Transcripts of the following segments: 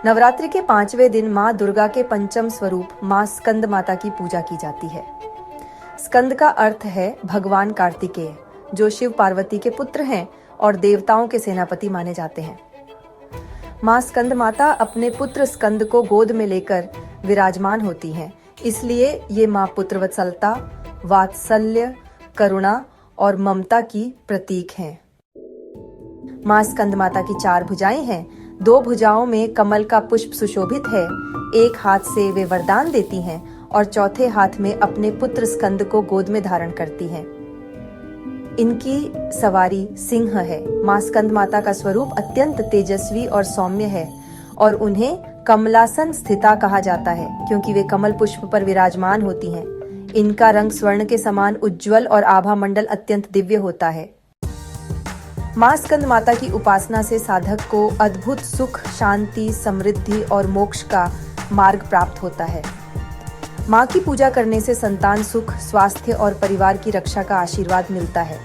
नवरात्रि के 5वें दिन माँ दुर्गा के पंचम स्वरूप माँ स्कंद माता की पूजा की जाती है। स्कंद का अर्थ है भगवान कार्तिकेय, जो शिव पार्वती के पुत्र हैं और देवताओं के सेनापति माने जाते हैं। माँ स्कंद माता अपने पुत्र स्कंद को गोद में लेकर विराजमान होती हैं, इसलिए ये माँ पुत्रवत्सलता, वात्सल्य, करुणा और ममता की प्रतीक हैं। माँ स्कंद माता की 4 भुजाएं हैं। 2 भुजाओं में कमल का पुष्प सुशोभित है। एक हाथ से वे वरदान देती हैं और चौथे हाथ में अपने पुत्र स्कंद को गोद में धारण करती हैं। इनकी सवारी सिंह है। माँ स्कंद माता का स्वरूप अत्यंत तेजस्वी और सौम्य है और उन्हें कमलासन स्थिता कहा जाता है, क्योंकि वे कमल पुष्प पर विराजमान होती हैं। इनका रंग स्वर्ण के समान उज्ज्वल और आभा मंडल अत्यंत दिव्य होता है। माँ स्कंद माता की उपासना से साधक को अद्भुत सुख, शांति, समृद्धि और मोक्ष का मार्ग प्राप्त होता है। माँ की पूजा करने से संतान सुख, स्वास्थ्य और परिवार की रक्षा का आशीर्वाद मिलता है।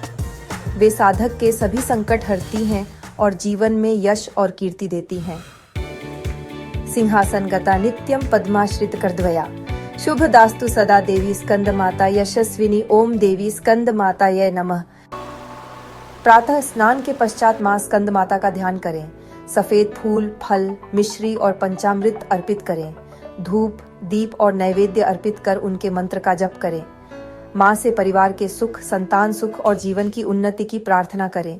वे साधक के सभी संकट हरती हैं और जीवन में यश और कीर्ति देती हैं। सिंहासन गता नित्यम पद्माश्रित करद्वया, शुभ दास्तु सदा देवी स्कंद माता यशस्विनी ओम देवी स्कंद माता ये नमः। प्रातः स्नान के पश्चात माँ स्कंद माता का ध्यान करें। सफेद फूल, फल, मिश्री और पंचामृत अर्पित करें। धूप, दीप और नैवेद्य अर्पित कर उनके मंत्र का जप करें। माँ से परिवार के सुख, संतान सुख और जीवन की उन्नति की प्रार्थना करें।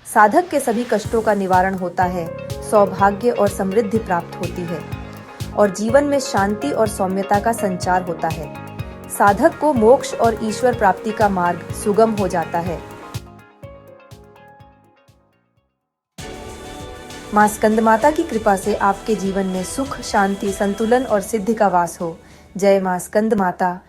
साधक के सभी कष्टों का निवारण होता है, सौभाग्य और समृद्धि प्राप्त होती है और जीवन में शांति और सौम्यता का संचार होता है। साधक को मोक्ष और ईश्वर प्राप्ति का मार्ग सुगम हो जाता है। माँ स्कंद माता की कृपा से आपके जीवन में सुख, शांति, संतुलन और सिद्धि का वास हो। जय माँ स्कंद माता।